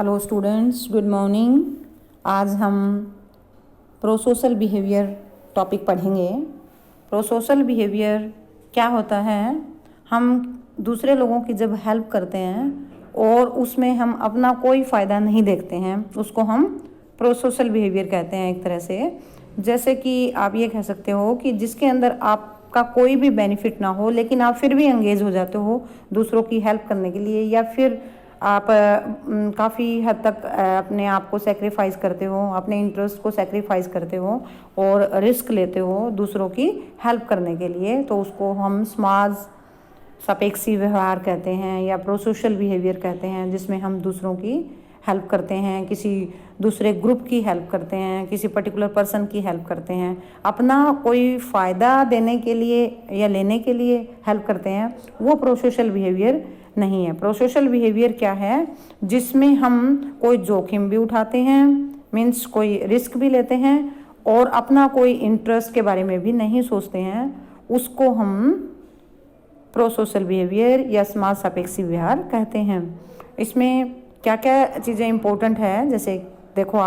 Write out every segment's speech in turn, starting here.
Hello students, good morning. आज हम प्रोसोशल behaviour topic पढ़ेंगे। प्रोसोशल बिहेवियर क्या होता है? हम दूसरे लोगों की जब हेल्प करते हैं और उसमें हम अपना कोई फ़ायदा नहीं देखते हैं, उसको हम प्रोसोशल बिहेवियर कहते हैं एक तरह से। जैसे कि आप ये कह सकते हो कि जिसके अंदर आपका कोई भी बेनिफिट ना हो, लेकिन आप फिर भी एंगेज हो जाते हो दूसरों की हेल्प करने के लिए, या फिर आप काफ़ी हद तक अपने आप को सेक्रीफाइस करते हो, अपने इंटरेस्ट को सेक्रीफाइस करते हो और रिस्क लेते हो दूसरों की हेल्प करने के लिए, तो उसको हम समाज सापेक्षी व्यवहार कहते हैं या प्रोसोशल बिहेवियर कहते हैं, जिसमें हम दूसरों की हेल्प करते हैं, किसी दूसरे ग्रुप की हेल्प करते हैं, किसी पर्टिकुलर पर्सन की हेल्प करते हैं, अपना कोई फ़ायदा देने के लिए या लेने के लिए हेल्प करते हैं। वो प्रोसोशल बिहेवियर नहीं है। प्रोसोशल बिहेवियर क्या है? जिसमें हम कोई जोखिम भी उठाते हैं, मीन्स कोई रिस्क भी लेते हैं और अपना कोई इंटरेस्ट के बारे में भी नहीं सोचते हैं, उसको हम प्रोसोशल बिहेवियर या समाज सापेक्षी व्यवहार कहते हैं। इसमें क्या क्या चीज़ें इम्पोर्टेंट है, जैसे देखो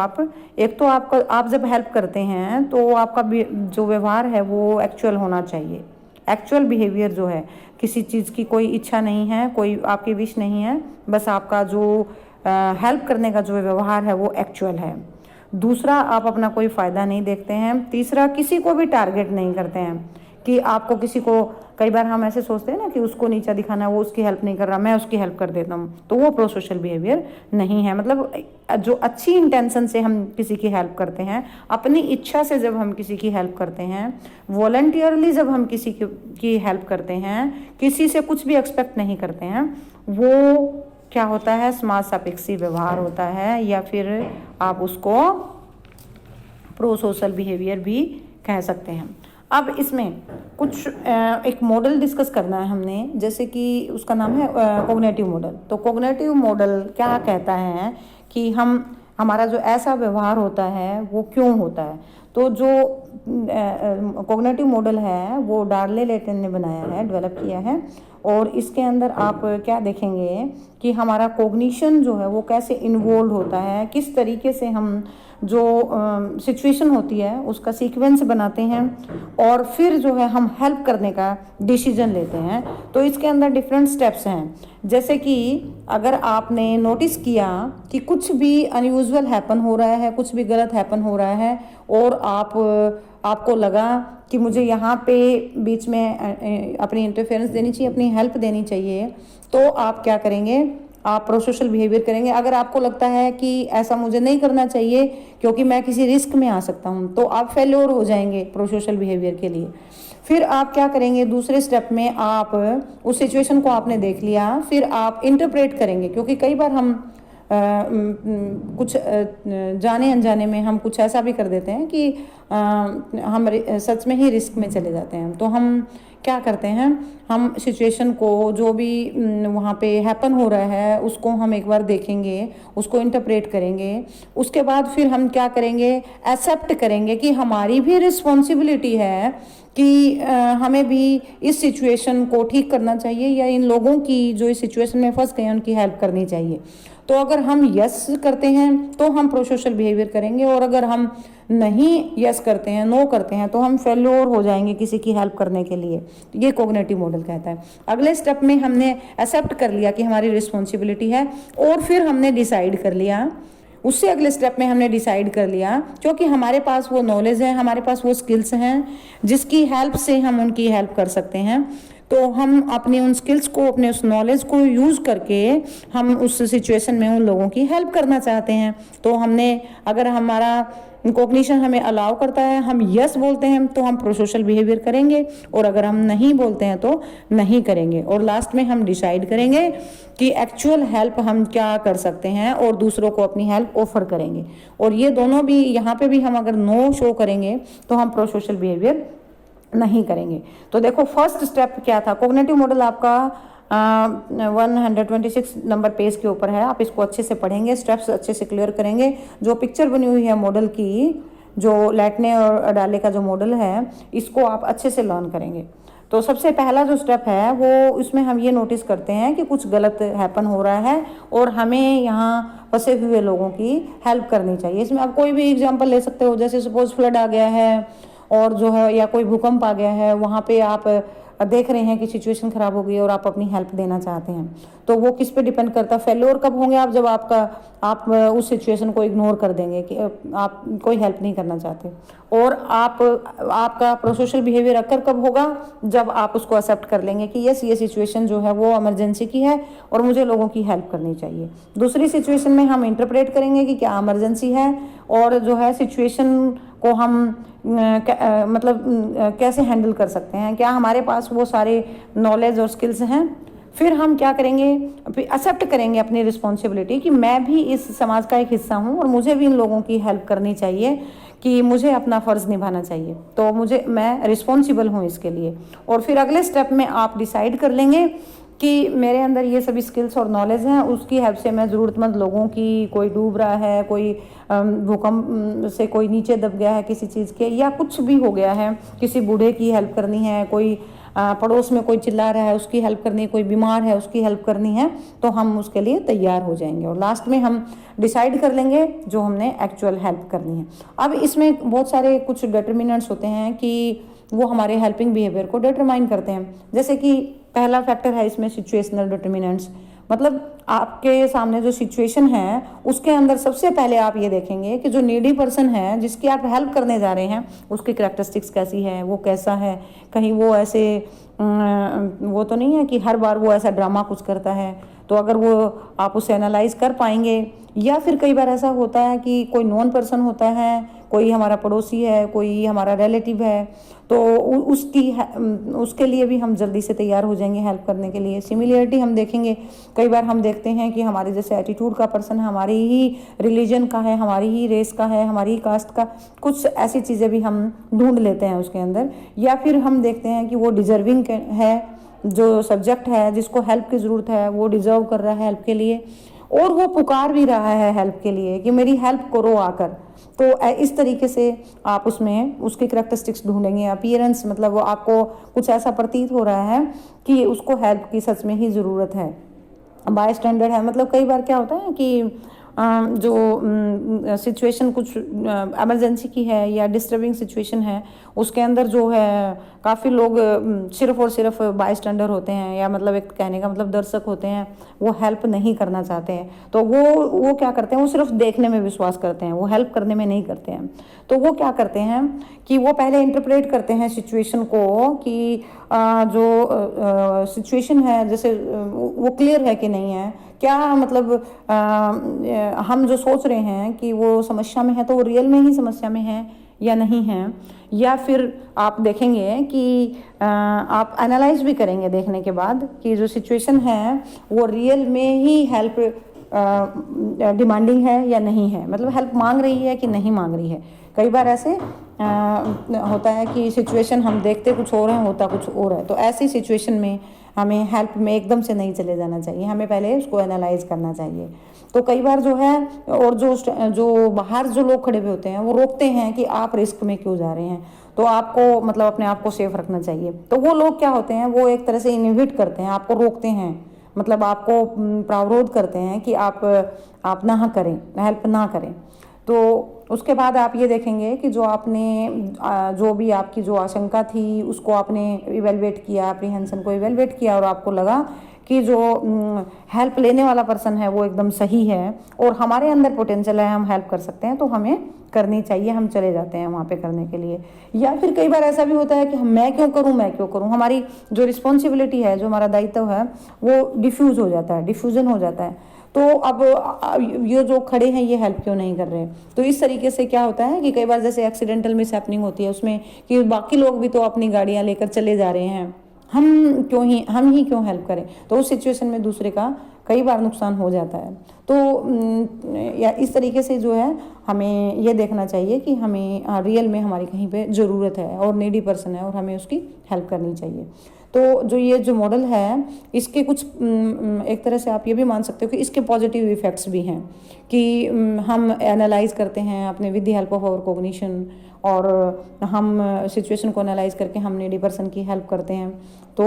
एक तो आप जब हेल्प करते हैं तो आपका जो व्यवहार है वो एक्चुअल होना चाहिए। एक्चुअल बिहेवियर जो है, किसी चीज़ की कोई इच्छा नहीं है, कोई आपकी विश नहीं है, बस आपका जो हेल्प करने का जो व्यवहार है वो एक्चुअल है। दूसरा, आप अपना कोई फ़ायदा नहीं देखते हैं। तीसरा, किसी को भी टारगेट नहीं करते हैं कि आपको किसी को, कई बार हम ऐसे सोचते हैं ना कि उसको नीचा दिखाना, वो उसकी हेल्प नहीं कर रहा, मैं उसकी हेल्प कर देता हूँ, तो वो प्रोसोशल बिहेवियर नहीं है। मतलब जो अच्छी इंटेंशन से हम किसी की हेल्प करते हैं, अपनी इच्छा से जब हम किसी की हेल्प करते हैं, वॉलंटियरली जब हम किसी की हेल्प करते हैं, किसी से कुछ भी एक्सपेक्ट नहीं करते हैं, वो क्या होता है? समाज सापेक्षी व्यवहार होता है, या फिर आप उसको प्रोसोशल बिहेवियर भी कह सकते हैं। अब इसमें कुछ एक मॉडल डिस्कस करना है हमने, जैसे कि उसका नाम है कॉग्निटिव मॉडल। तो कॉग्निटिव मॉडल क्या कहता है कि हमारा जो ऐसा व्यवहार होता है वो क्यों होता है। तो जो कॉग्निटिव मॉडल है वो डार्ले लेटन ने बनाया है, डेवलप किया है, और इसके अंदर आप क्या देखेंगे कि हमारा कॉग्निशन जो है वो कैसे इन्वॉल्व होता है, किस तरीके से हम जो सिचुएशन होती है उसका सीक्वेंस बनाते हैं और फिर जो है हम हेल्प करने का डिसीजन लेते हैं। तो इसके अंदर डिफरेंट स्टेप्स हैं। जैसे कि अगर आपने नोटिस किया कि कुछ भी अनयूजुअल हैपन हो रहा है, कुछ भी गलत हैपन हो रहा है, और आपको लगा कि मुझे यहाँ पे बीच में अपनी इंटरफेरेंस देनी चाहिए, अपनी हेल्प देनी चाहिए, तो आप क्या करेंगे? आप प्रोसोशल बिहेवियर करेंगे। अगर आपको लगता है कि ऐसा मुझे नहीं करना चाहिए क्योंकि मैं किसी रिस्क में आ सकता हूँ, तो आप फेल्योर हो जाएंगे प्रोसोशल बिहेवियर के लिए। फिर आप क्या करेंगे? दूसरे स्टेप में आप उस सिचुएशन को आपने देख लिया, फिर आप इंटरप्रेट करेंगे, क्योंकि कई बार हम कुछ जाने अनजाने में हम कुछ ऐसा भी कर देते हैं कि हम सच में ही रिस्क में चले जाते हैं। तो हम क्या करते हैं? हम सिचुएशन को, जो भी वहाँ पे हैपन हो रहा है, उसको हम एक बार देखेंगे, उसको इंटरप्रेट करेंगे। उसके बाद फिर हम क्या करेंगे? एक्सेप्ट करेंगे कि हमारी भी रिस्पॉन्सिबिलिटी है कि हमें भी इस सिचुएशन को ठीक करना चाहिए, या इन लोगों की जो इस सिचुएशन में फंस गए हैं उनकी हेल्प करनी चाहिए। तो अगर हम यस करते हैं तो हम प्रोसोशल बिहेवियर करेंगे, और अगर हम नहीं यस करते हैं, नो करते हैं, तो हम फेल्योर हो जाएंगे किसी की हेल्प करने के लिए। ये कॉग्निटिव मॉडल कहता है। अगले स्टेप में हमने एक्सेप्ट कर लिया कि हमारी रिस्पॉन्सिबिलिटी है, और फिर हमने डिसाइड कर लिया, उससे अगले स्टेप में हमने डिसाइड कर लिया, क्योंकि हमारे पास वो नॉलेज है, हमारे पास वो स्किल्स हैं जिसकी हेल्प से हम उनकी हेल्प कर सकते हैं, तो हम अपने उन स्किल्स को, अपने उस नॉलेज को यूज़ करके हम उस सिचुएशन में उन लोगों की हेल्प करना चाहते हैं। तो अगर हमारा कॉग्निशन हमें अलाउ करता है, हम यस बोलते हैं, तो हम प्रोसोशल बिहेवियर करेंगे, और अगर हम नहीं बोलते हैं तो नहीं करेंगे। और लास्ट में हम डिसाइड करेंगे कि एक्चुअल हेल्प हम क्या कर सकते हैं, और दूसरों को अपनी हेल्प ऑफर करेंगे। और ये दोनों भी, यहाँ पे भी हम अगर नो शो करेंगे तो हम प्रोसोशल बिहेवियर नहीं करेंगे। तो देखो, फर्स्ट स्टेप क्या था? कॉग्निटिव मॉडल आपका 126 नंबर पेज के ऊपर है, आप इसको अच्छे से पढ़ेंगे, स्टेप्स अच्छे से क्लियर करेंगे। जो पिक्चर बनी हुई है मॉडल की, जो लैटने और डाले का जो मॉडल है, इसको आप अच्छे से लर्न करेंगे। तो सबसे पहला जो स्टेप है वो इसमें हम ये नोटिस करते हैं कि कुछ गलत हैपन हो रहा है और हमें यहाँ फंसे हुए लोगों की हेल्प करनी चाहिए। इसमें आप कोई भी एग्जांपल ले सकते हो, जैसे सपोज फ्लड आ गया है और जो है या कोई भूकंप आ गया है, वहाँ पे आप देख रहे हैं कि सिचुएशन खराब हो गई और आप अपनी हेल्प देना चाहते हैं, तो वो किस पे डिपेंड करता है। फेल्योर कब होंगे आप, जब आप उस सिचुएशन को इग्नोर कर देंगे कि आप कोई हेल्प नहीं करना चाहते। और आपका प्रोसोशल बिहेवियर अक्कर कब होगा, जब आप उसको एक्सेप्ट कर लेंगे कि यस ये सिचुएशन जो है वो इमरजेंसी की है और मुझे लोगों की हेल्प करनी चाहिए। दूसरी सिचुएशन में हम इंटरप्रेट करेंगे कि क्या इमरजेंसी है और जो है सिचुएशन को हम कैसे हैंडल कर सकते हैं, क्या हमारे पास वो सारे नॉलेज और स्किल्स हैं। फिर हम क्या करेंगे, एक्सेप्ट करेंगे अपनी रिस्पॉन्सिबिलिटी कि मैं भी इस समाज का एक हिस्सा हूँ और मुझे भी इन लोगों की हेल्प करनी चाहिए, कि मुझे अपना फ़र्ज़ निभाना चाहिए, तो मैं रिस्पॉन्सिबल हूँ इसके लिए। और फिर अगले स्टेप में आप डिसाइड कर लेंगे कि मेरे अंदर ये सभी स्किल्स और नॉलेज हैं, उसकी हेल्प से मैं ज़रूरतमंद लोगों की, कोई डूब रहा है, कोई भूकंप से कोई नीचे दब गया है किसी चीज़ के, या कुछ भी हो गया है, किसी बूढ़े की हेल्प करनी है, कोई पड़ोस में कोई चिल्ला रहा है उसकी हेल्प करनी है, कोई बीमार है उसकी हेल्प करनी है, तो हम उसके लिए तैयार हो जाएंगे और लास्ट में हम डिसाइड कर लेंगे जो हमने एक्चुअल हेल्प करनी है। अब इसमें बहुत सारे कुछ डिटर्मिनेंट्स होते हैं कि वो हमारे हेल्पिंग बिहेवियर को डिटरमाइन करते हैं। जैसे कि पहला फैक्टर है इसमें सिचुएशनल डिटर्मिनेंट्स, मतलब आपके सामने जो सिचुएशन है उसके अंदर सबसे पहले आप ये देखेंगे कि जो नीडी पर्सन है जिसकी आप हेल्प करने जा रहे हैं उसकी कैरेक्टरिस्टिक्स कैसी है, वो कैसा है, कहीं वो ऐसे वो तो नहीं है कि हर बार वो ऐसा ड्रामा कुछ करता है। तो अगर वो आप उसे एनालाइज कर पाएंगे, या फिर कई बार ऐसा होता है कि कोई नॉन पर्सन होता है, कोई हमारा पड़ोसी है, कोई हमारा रिलेटिव है, तो उसके लिए भी हम जल्दी से तैयार हो जाएंगे हेल्प करने के लिए। सिमिलरिटी हम देखेंगे, कई बार हम देखते हैं कि हमारे जैसे एटीट्यूड का पर्सन है, हमारी ही रिलीजन का है, हमारी ही रेस का है, हमारी ही कास्ट का, कुछ ऐसी चीज़ें भी हम ढूंढ लेते हैं उसके अंदर। या फिर हम देखते हैं कि वो डिजर्विंग है, जो सब्जेक्ट है जिसको हेल्प की ज़रूरत है वो डिजर्व कर रहा है हेल्प के लिए, और वो पुकार भी रहा है हेल्प के लिए कि मेरी हेल्प करो आकर। तो इस तरीके से आप उसमें उसकी करैक्टरिस्टिक्स ढूंढेंगे। अपीयरेंस मतलब वो आपको कुछ ऐसा प्रतीत हो रहा है कि उसको हेल्प की सच में ही ज़रूरत है। बाय स्टैंडर्ड है, मतलब कई बार क्या होता है कि जो सिचुएशन कुछ इमरजेंसी की है या डिस्टर्बिंग सिचुएशन है, उसके अंदर जो है काफ़ी लोग सिर्फ और सिर्फ बाय स्टैंडर होते हैं, या मतलब एक कहने का मतलब दर्शक होते हैं, वो हेल्प नहीं करना चाहते हैं। तो वो क्या करते हैं, वो सिर्फ देखने में विश्वास करते हैं, वो हेल्प करने में नहीं करते हैं। तो वो क्या करते हैं कि वो पहले इंटरप्रेट करते हैं सिचुएशन को कि जो सिचुएशन है जैसे वो क्लियर है कि नहीं है, क्या मतलब हम जो सोच रहे हैं कि वो समस्या में है तो वो रियल में ही समस्या में है या नहीं है। या फिर आप देखेंगे कि आप एनालाइज भी करेंगे देखने के बाद कि जो सिचुएशन है वो रियल में ही हेल्प डिमांडिंग है या नहीं है, मतलब हेल्प मांग रही है कि नहीं मांग रही है। कई बार ऐसे होता है कि सिचुएशन हम देखते कुछ और है, होता कुछ और है। तो ऐसी सिचुएशन में हमें हेल्प में एकदम से नहीं चले जाना चाहिए, हमें पहले उसको एनालाइज करना चाहिए। तो कई बार जो है, और जो बाहर जो लोग खड़े हुए होते हैं वो रोकते हैं कि आप रिस्क में क्यों जा रहे हैं, तो आपको मतलब अपने आप को सेफ रखना चाहिए। तो वो लोग क्या होते हैं, वो एक तरह से इनहिबिट करते हैं, आपको रोकते हैं, मतलब आपको प्रावरोध करते हैं कि आप ना करें, हेल्प ना करें। तो उसके बाद आप ये देखेंगे कि जो भी आपकी जो आशंका थी उसको आपने इवेलुएट किया, एप्रीहेंशन को इवेलुएट किया, और आपको लगा कि जो हेल्प लेने वाला पर्सन है वो एकदम सही है और हमारे अंदर पोटेंशियल है, हम हेल्प कर सकते हैं, तो हमें करनी चाहिए, हम चले जाते हैं वहाँ पे करने के लिए। या फिर कई बार ऐसा भी होता है कि मैं क्यों करूँ, हमारी जो रिस्पॉन्सिबिलिटी है, जो हमारा दायित्व है वो डिफ्यूज़ हो जाता है, डिफ्यूजन हो जाता है। तो अब ये जो खड़े हैं ये हेल्प क्यों नहीं कर रहे। तो इस तरीके से क्या होता है कि कई बार जैसे एक्सीडेंटल मिस हैपनिंग होती है उसमें कि बाकी लोग भी तो अपनी गाड़ियां लेकर चले जा रहे हैं, हम ही क्यों हेल्प करें। तो उस सिचुएशन में दूसरे का कई बार नुकसान हो जाता है। तो या इस तरीके से जो है हमें ये देखना चाहिए कि हमें रियल में हमारी कहीं पे ज़रूरत है और नीडी पर्सन है और हमें उसकी हेल्प करनी चाहिए। तो जो ये जो मॉडल है इसके कुछ एक तरह से आप ये भी मान सकते हो कि इसके पॉजिटिव इफ़ेक्ट्स भी हैं कि हम एनालाइज करते हैं अपने with the help of our cognition, और हम सिचुएशन को एनालाइज करके हम नीडी पर्सन की हेल्प करते हैं। तो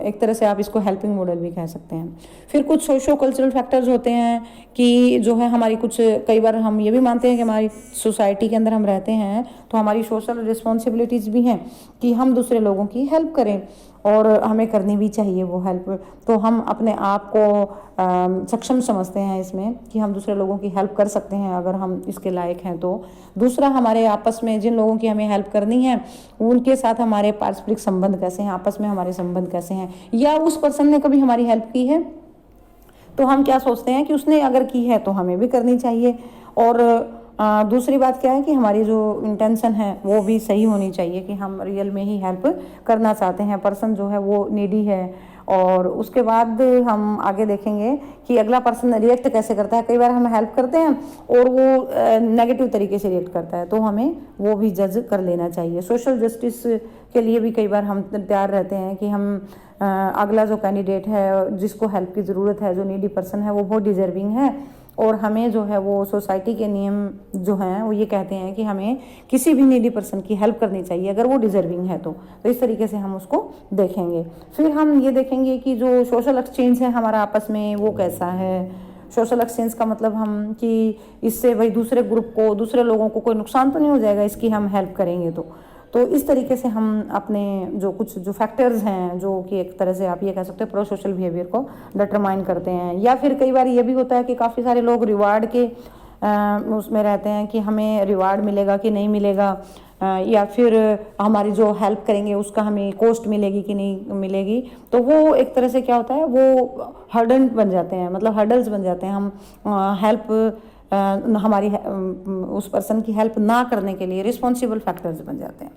एक तरह से आप इसको हेल्पिंग मॉडल भी कह सकते हैं। फिर कुछ सोशो कल्चरल फैक्टर्स होते हैं कि जो है हमारी कुछ, कई बार हम ये भी मानते हैं कि हमारी सोसाइटी के अंदर हम रहते हैं तो हमारी सोशल रिस्पॉन्सिबिलिटीज़ भी हैं कि हम दूसरे लोगों की हेल्प करें, और हमें करनी भी चाहिए वो हेल्प। तो हम अपने आप को सक्षम समझते हैं इसमें कि हम दूसरे लोगों की हेल्प कर सकते हैं अगर हम इसके लायक हैं तो। दूसरा, हमारे आपस में जिन लोगों की हमें हेल्प करनी है उनके साथ हमारे पारस्परिक संबंध कैसे हैं, आपस में हमारे संबंध कैसे हैं, या उस पर्सन ने कभी हमारी हेल्प की है तो हम क्या सोचते हैं कि उसने अगर की है तो हमें भी करनी चाहिए। और दूसरी बात क्या है कि हमारी जो इंटेंशन है वो भी सही होनी चाहिए कि हम रियल में ही हेल्प करना चाहते हैं, पर्सन जो है वो नीडी है। और उसके बाद हम आगे देखेंगे कि अगला पर्सन रिएक्ट कैसे करता है। कई बार हम हेल्प करते हैं और वो नेगेटिव तरीके से रिएक्ट करता है, तो हमें वो भी जज कर लेना चाहिए। सोशल जस्टिस के लिए भी कई बार हम तैयार रहते हैं कि हम अगला जो कैंडिडेट है जिसको हेल्प की ज़रूरत है, जो नीडी पर्सन है, वो बहुत डिजर्विंग है, और हमें जो है वो सोसाइटी के नियम जो हैं वो ये कहते हैं कि हमें किसी भी नीडी पर्सन की हेल्प करनी चाहिए अगर वो डिजर्विंग है तो इस तरीके से हम उसको देखेंगे। फिर हम ये देखेंगे कि जो सोशल एक्सचेंज है हमारा आपस में वो कैसा है। सोशल एक्सचेंज का मतलब हम कि इससे भाई दूसरे ग्रुप को, दूसरे लोगों को कोई नुकसान तो नहीं हो जाएगा इसकी हम हेल्प करेंगे तो इस तरीके से हम अपने जो कुछ जो फैक्टर्स हैं जो कि एक तरह से आप ये कह सकते हैं प्रो सोशल बिहेवियर को डिटरमाइन करते हैं। या फिर कई बार ये भी होता है कि काफ़ी सारे लोग रिवार्ड के उसमें रहते हैं कि हमें रिवार्ड मिलेगा कि नहीं मिलेगा, या फिर हमारी जो हेल्प करेंगे उसका हमें कॉस्ट मिलेगी कि नहीं मिलेगी। तो वो एक तरह से क्या होता है, वो हर्डल बन जाते हैं, मतलब हर्डल्स बन जाते हैं। हम हेल्प हमारी उस पर्सन की हेल्प ना करने के लिए रिस्पॉन्सिबल फैक्टर्स बन जाते हैं।